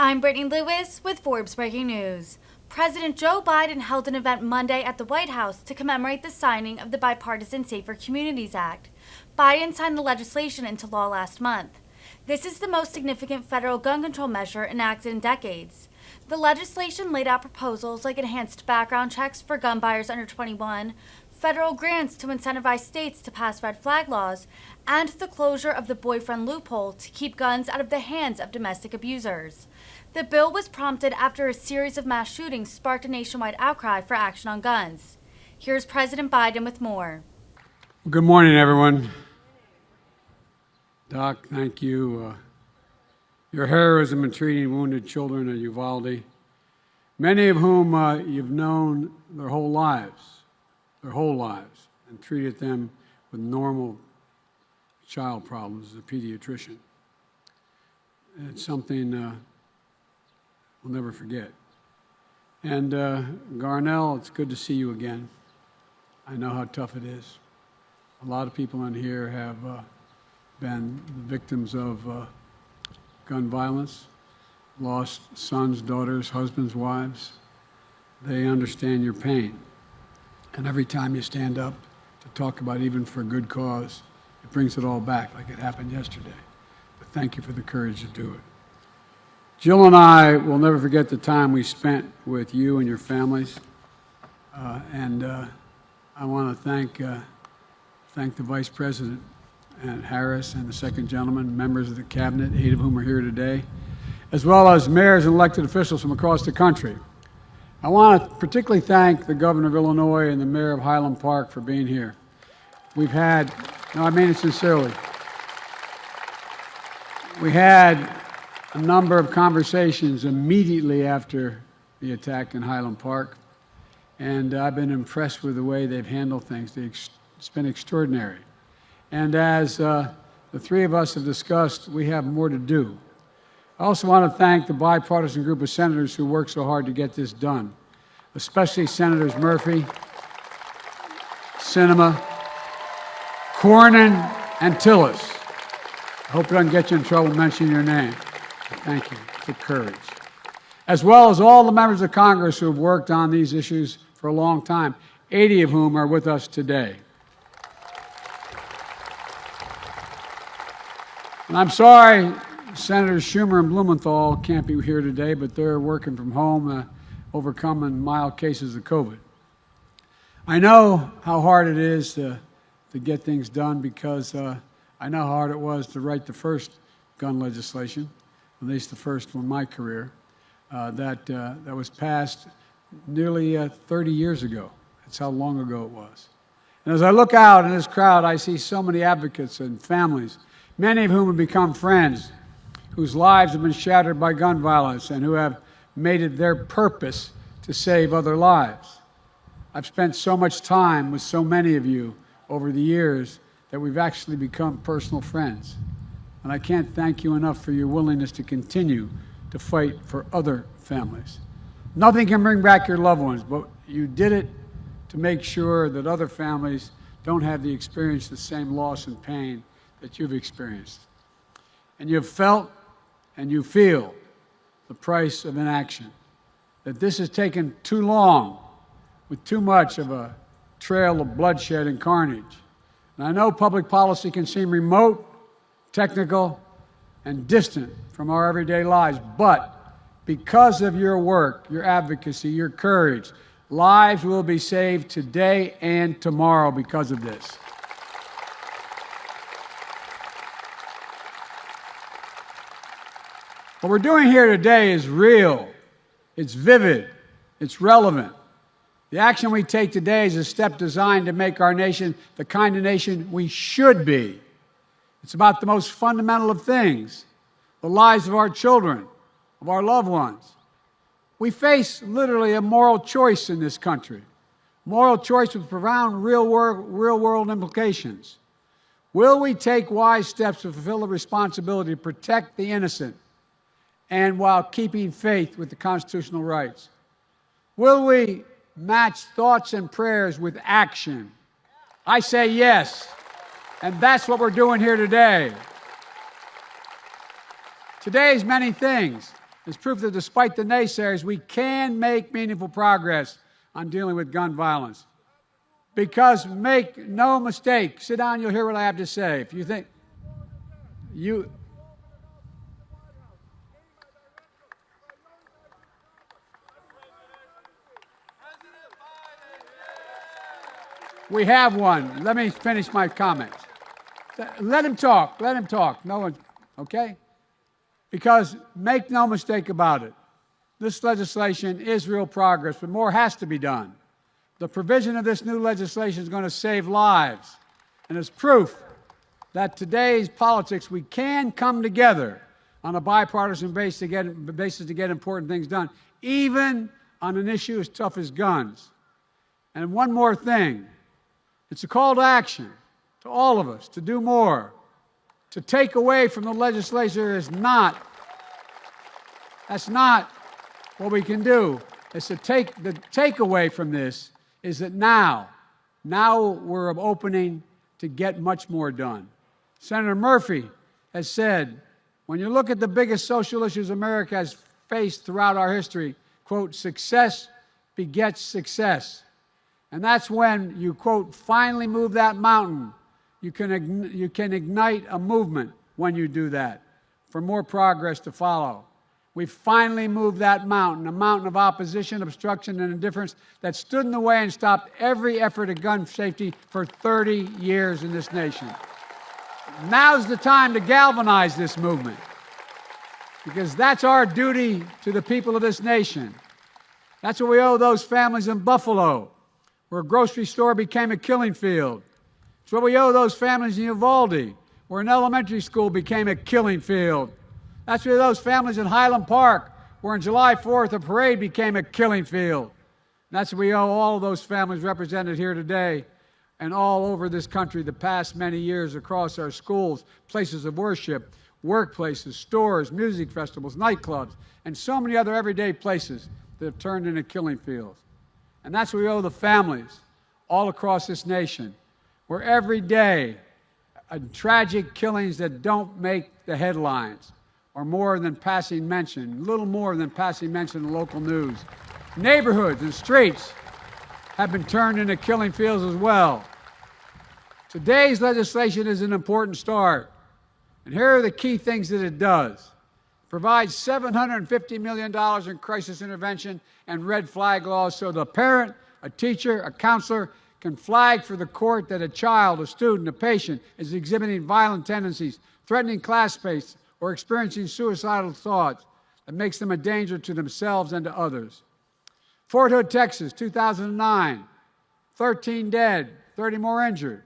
I'm Brittany Lewis with Forbes Breaking News. President Joe Biden held an event Monday at the White House to commemorate the signing of the Bipartisan Safer Communities Act. Biden signed the legislation into law last month. This is the most significant federal gun control measure enacted in decades. The legislation laid out proposals like enhanced background checks for gun buyers under 21, federal grants to incentivize states to pass red flag laws, and the closure of the boyfriend loophole to keep guns out of the hands of domestic abusers. The bill was prompted after a series of mass shootings sparked a nationwide outcry for action on guns. Here's President Biden with more. Good morning, everyone. Doc, thank you. Your heroism in treating wounded children at Uvalde, many of whom you've known their whole lives, and treated them with normal child problems as a pediatrician. It's something we'll never forget. And Garnell, it's good to see you again. I know how tough it is. A lot of people in here have been the victims of gun violence, lost sons, daughters, husbands, wives. They understand your pain. And every time you stand up to talk about even for a good cause, it brings it all back like it happened yesterday. But thank you for the courage to do it. Jill and I will never forget the time we spent with you and your families. I want to thank the Vice President and Harris and the second gentleman, members of the cabinet, 8 of whom are here today, as well as mayors and elected officials from across the country. I want to particularly thank the governor of Illinois and the mayor of Highland Park for being here. We've had, no, I mean it sincerely, we had a number of conversations immediately after the attack in Highland Park, and I've been impressed with the way they've handled things. It's been extraordinary. And as the three of us have discussed, we have more to do. I also want to thank the bipartisan group of senators who worked so hard to get this done, especially Senators Murphy, Sinema, Cornyn, and Tillis. I hope it doesn't get you in trouble mentioning your name. Thank you for courage. As well as all the members of Congress who have worked on these issues for a long time, 80 of whom are with us today. And I'm sorry Senators Schumer and Blumenthal can't be here today, but they're working from home, overcoming mild cases of COVID. I know how hard it is to get things done because I know how hard it was to write the first gun legislation, at least the first one in my career, that was passed nearly 30 years ago. That's how long ago it was. And as I look out in this crowd, I see so many advocates and families, many of whom have become friends, whose lives have been shattered by gun violence and who have made it their purpose to save other lives. I've spent so much time with so many of you over the years that we've actually become personal friends. And I can't thank you enough for your willingness to continue to fight for other families. Nothing can bring back your loved ones, but you did it to make sure that other families don't have the experience the same loss and pain that you've experienced. And you've felt and you feel the price of inaction, that this has taken too long with too much of a trail of bloodshed and carnage. And I know public policy can seem remote, technical, and distant from our everyday lives, but because of your work, your advocacy, your courage, lives will be saved today and tomorrow because of this. What we're doing here today is real, it's vivid, it's relevant. The action we take today is a step designed to make our nation the kind of nation we should be. It's about the most fundamental of things, the lives of our children, of our loved ones. We face literally a moral choice in this country, moral choice with profound real-world implications. Will we take wise steps to fulfill the responsibility to protect the innocent and while keeping faith with the constitutional rights? Will we match thoughts and prayers with action? I say yes, and that's what we're doing here today. Today is many things. is proof that despite the naysayers, we can make meaningful progress on dealing with gun violence. Because make no mistake, sit down, you'll hear what I have to say. If you think we have one. Let me finish my comments. Let him talk. Let him talk. No one, okay? Because make no mistake about it, this legislation is real progress, but more has to be done. The provision of this new legislation is going to save lives, and it's proof that today's politics, we can come together on a bipartisan basis to get important things done, even on an issue as tough as guns. And one more thing, it's a call to action to all of us to do more. To take away from the legislature that's not what we can do. It's the takeaway from this is that now we're opening to get much more done. Senator Murphy has said, when you look at the biggest social issues America has faced throughout our history, quote, success begets success. And that's when you, quote, finally move that mountain. You can ignite a movement when you do that for more progress to follow. We finally moved that mountain, a mountain of opposition, obstruction, and indifference that stood in the way and stopped every effort at gun safety for 30 years in this nation. Now's the time to galvanize this movement, because that's our duty to the people of this nation. That's what we owe those families in Buffalo, where a grocery store became a killing field. It's what we owe those families in Uvalde, where an elementary school became a killing field. That's what those families in Highland Park, where on July 4th a parade became a killing field. And that's what we owe all of those families represented here today and all over this country the past many years across our schools, places of worship, workplaces, stores, music festivals, nightclubs, and so many other everyday places that have turned into killing fields. And that's what we owe the families all across this nation, where every day tragic killings that don't make the headlines are more than passing mention, little more than passing mention in local news. Neighborhoods and streets have been turned into killing fields as well. Today's legislation is an important start. And here are the key things that it does. It provides $750 million in crisis intervention and red flag laws so the parent, a teacher, a counselor can flag for the court that a child, a student, a patient is exhibiting violent tendencies, threatening classmates, or experiencing suicidal thoughts that makes them a danger to themselves and to others. Fort Hood, Texas, 2009, 13 dead, 30 more injured.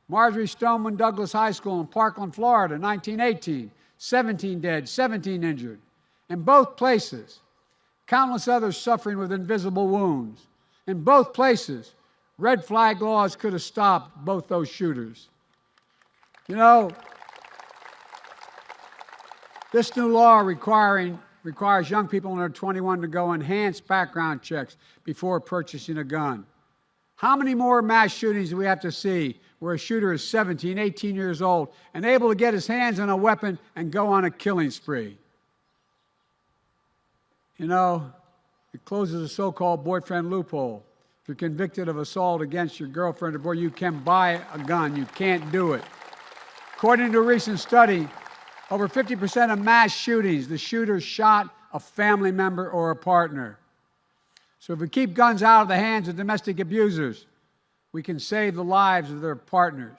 Marjorie Stoneman Douglas High School in Parkland, Florida, 1918, 17 dead, 17 injured. In both places, countless others suffering with invisible wounds. In both places, red flag laws could have stopped both those shooters. You know, this new law requires young people under 21 to go enhanced background checks before purchasing a gun. How many more mass shootings do we have to see where a shooter is 17, 18 years old and able to get his hands on a weapon and go on a killing spree? You know, it closes a so-called boyfriend loophole. If you're convicted of assault against your girlfriend or boy, you can buy a gun. You can't do it. According to a recent study, over 50% of mass shootings, the shooter shot a family member or a partner. So if we keep guns out of the hands of domestic abusers, we can save the lives of their partners.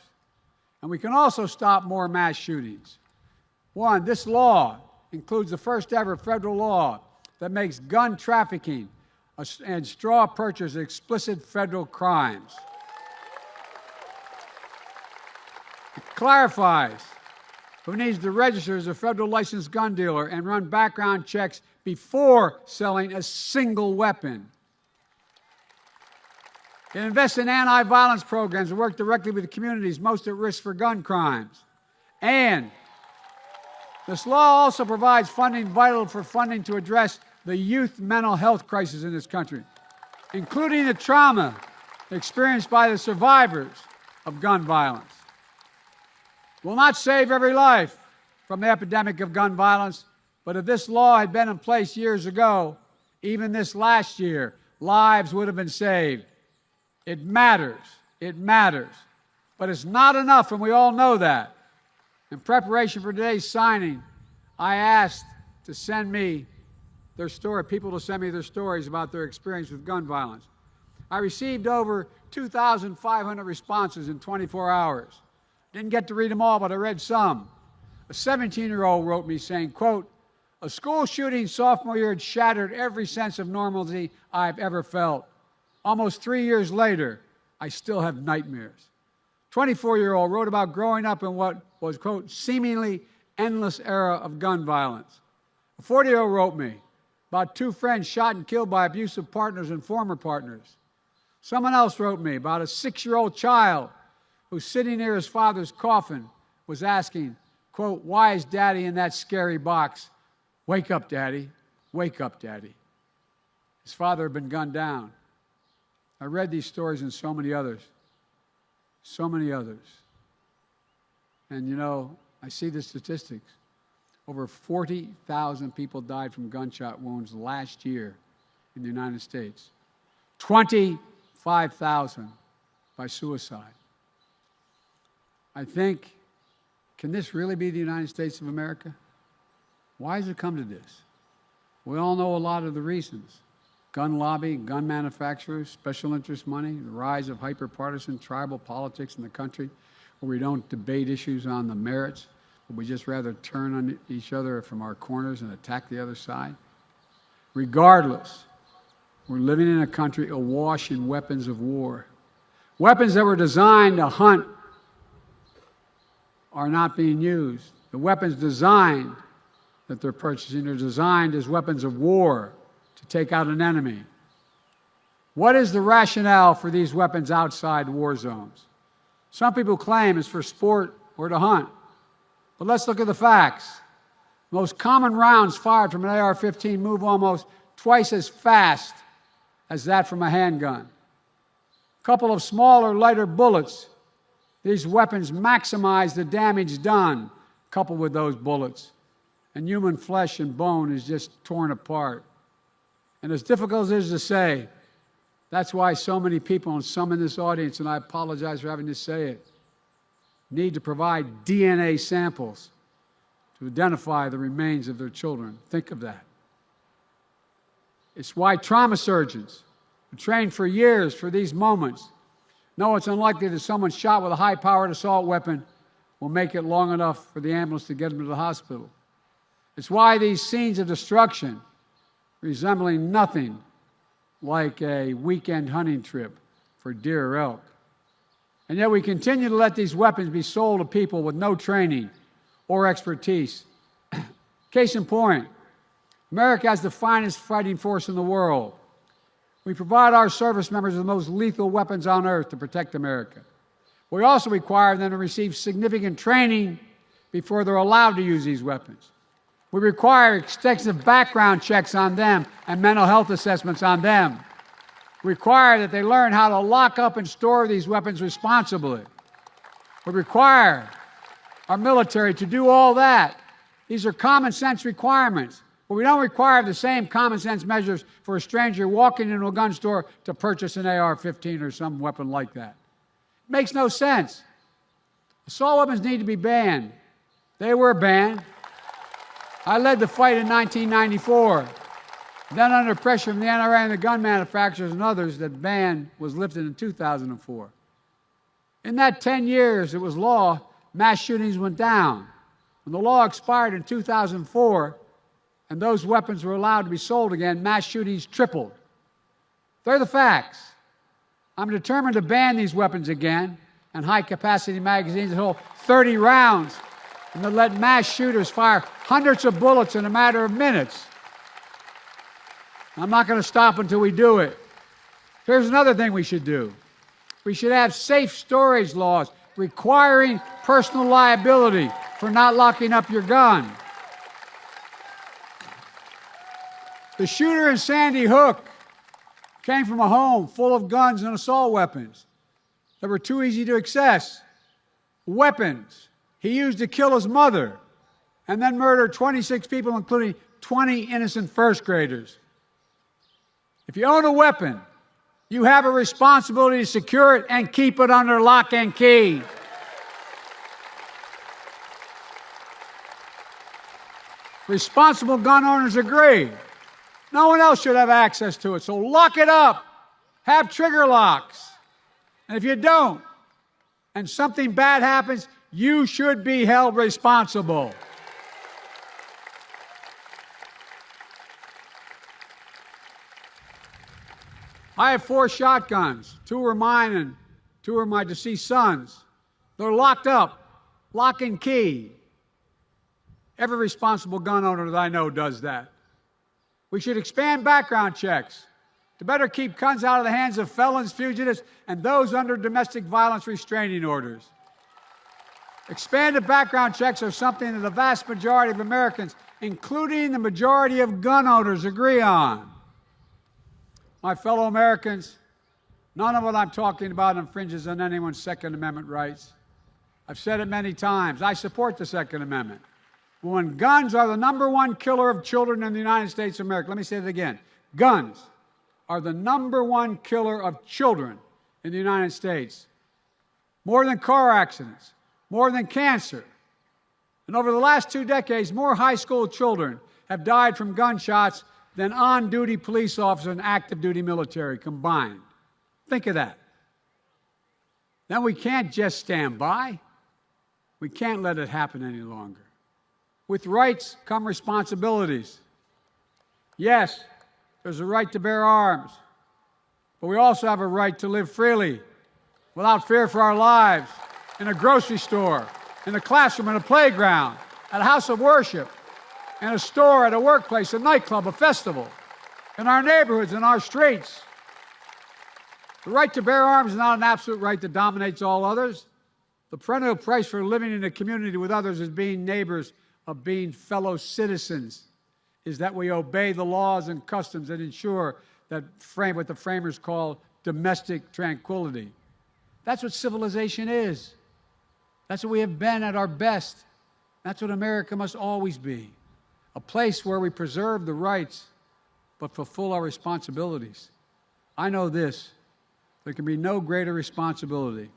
And we can also stop more mass shootings. One, this law includes the first ever federal law that makes gun trafficking and straw purchase explicit federal crimes. It clarifies who needs to register as a federal licensed gun dealer and run background checks before selling a single weapon. It invests in anti-violence programs and work directly with the communities most at risk for gun crimes. And this law also provides funding to address the youth mental health crisis in this country, including the trauma experienced by the survivors of gun violence. Will not save every life from the epidemic of gun violence, But if this law had been in place years ago, even this last year, lives would have been saved. It matters. It matters. But it's not enough, and we all know that. In preparation for today's signing, I asked to send me their story, people to send me their stories about their experience with gun violence. I received over 2,500 responses in 24 hours. Didn't get to read them all, but I read some. A 17-year-old wrote me saying, quote, "A school shooting sophomore year had shattered every sense of normalcy I've ever felt. Almost 3 years later, I still have nightmares." 24-year-old wrote about growing up in what was, quote, "seemingly endless era of gun violence." A 40-year-old wrote me about two friends shot and killed by abusive partners and former partners. Someone else wrote me about a 6-year-old child who, sitting near his father's coffin, was asking, quote, "Why is Daddy in that scary box? Wake up, Daddy. Wake up, Daddy." His father had been gunned down. I read these stories and so many others. So many others. And you know, I see the statistics. Over 40,000 people died from gunshot wounds last year in the United States. 25,000 by suicide. I think, can this really be the United States of America? Why has it come to this? We all know a lot of the reasons. Gun lobby, gun manufacturers, special interest money, the rise of hyper-partisan tribal politics in the country, where we don't debate issues on the merits, but we just rather turn on each other from our corners and attack the other side. Regardless, we're living in a country awash in weapons of war. Weapons that were designed to hunt are not being used. The weapons designed that they're purchasing are designed as weapons of war to take out an enemy. What is the rationale for these weapons outside war zones? Some people claim it's for sport or to hunt. But let's look at the facts. Most common rounds fired from an AR-15 move almost twice as fast as that from a handgun. A couple of smaller, lighter bullets. These weapons maximize the damage done, coupled with those bullets. And human flesh and bone is just torn apart. And as difficult as it is to say, that's why so many people, and some in this audience, and I apologize for having to say it, need to provide DNA samples to identify the remains of their children. Think of that. It's why trauma surgeons who trained for years for these moments know it's unlikely that someone shot with a high-powered assault weapon will make it long enough for the ambulance to get them to the hospital. It's why these scenes of destruction, resembling nothing like a weekend hunting trip for deer or elk. And yet we continue to let these weapons be sold to people with no training or expertise. Case in point, America has the finest fighting force in the world. We provide our service members with the most lethal weapons on earth to protect America. We also require them to receive significant training before they're allowed to use these weapons. We require extensive background checks on them and mental health assessments on them. We require that they learn how to lock up and store these weapons responsibly. We require our military to do all that. These are common sense requirements. But we don't require the same common sense measures for a stranger walking into a gun store to purchase an AR-15 or some weapon like that. It makes no sense. Assault weapons need to be banned. They were banned. I led the fight in 1994. Then, under pressure from the NRA and the gun manufacturers and others, that ban was lifted in 2004. In that 10 years it was law, mass shootings went down. When the law expired in 2004 and those weapons were allowed to be sold again, mass shootings tripled. They're the facts. I'm determined to ban these weapons again and high-capacity magazines that hold 30 rounds and to let mass shooters fire hundreds of bullets in a matter of minutes. I'm not going to stop until we do it. Here's another thing we should do. We should have safe storage laws requiring personal liability for not locking up your gun. The shooter in Sandy Hook came from a home full of guns and assault weapons that were too easy to access. Weapons he used to kill his mother and then murder 26 people, including 20 innocent first graders. If you own a weapon, you have a responsibility to secure it and keep it under lock and key. Responsible gun owners agree. No one else should have access to it, so lock it up. Have trigger locks. And if you don't, and something bad happens, you should be held responsible. I have 4 shotguns. 2 are mine and 2 are my deceased sons. They're locked up, lock and key. Every responsible gun owner that I know does that. We should expand background checks to better keep guns out of the hands of felons, fugitives, and those under domestic violence restraining orders. Expanded background checks are something that the vast majority of Americans, including the majority of gun owners, agree on. My fellow Americans, none of what I'm talking about infringes on anyone's Second Amendment rights. I've said it many times. I support the Second Amendment. When guns are the #1 killer of children in the United States of America, let me say it again. Guns are the #1 killer of children in the United States. More than car accidents, more than cancer. And over the last 2 decades, more high school children have died from gunshots than on-duty police officers and active-duty military combined. Think of that. Then we can't just stand by. We can't let it happen any longer. With rights come responsibilities. Yes, there's a right to bear arms, but we also have a right to live freely, without fear for our lives, in a grocery store, in a classroom, in a playground, at a house of worship, in a store, at a workplace, a nightclub, a festival, in our neighborhoods, in our streets. The right to bear arms is not an absolute right that dominates all others. The perennial price for living in a community with others is being neighbors, of being fellow citizens, is that we obey the laws and customs that ensure that what the framers call domestic tranquility. That's what civilization is. That's what we have been at our best. That's what America must always be. A place where we preserve the rights but fulfill our responsibilities. I know this, there can be no greater responsibility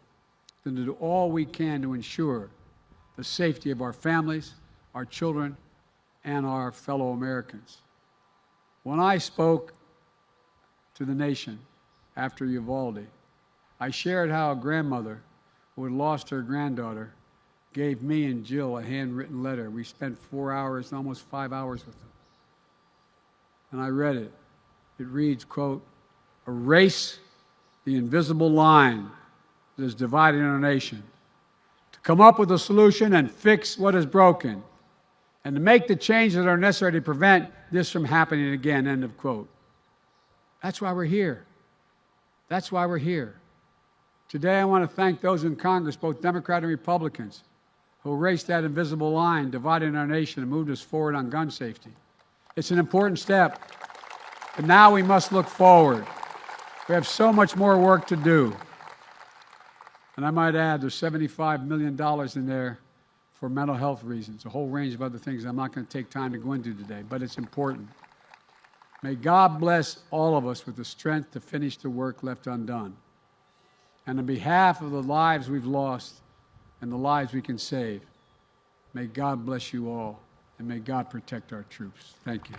than to do all we can to ensure the safety of our families, our children, and our fellow Americans. When I spoke to the nation after Uvalde, I shared how a grandmother who had lost her granddaughter gave me and Jill a handwritten letter. We spent 4 hours, almost 5 hours with them. And I read it. It reads, quote, "Erase the invisible line that is dividing our nation, to come up with a solution and fix what is broken, and to make the changes that are necessary to prevent this from happening again," end of quote. That's why we're here. That's why we're here. Today, I want to thank those in Congress, both Democrat and Republicans, who erased that invisible line dividing our nation and moved us forward on gun safety. It's an important step, but now we must look forward. We have so much more work to do. And I might add, there's $75 million in there for mental health reasons, a whole range of other things I'm not going to take time to go into today, but it's important. May God bless all of us with the strength to finish the work left undone. And on behalf of the lives we've lost and the lives we can save, may God bless you all, and may God protect our troops. Thank you.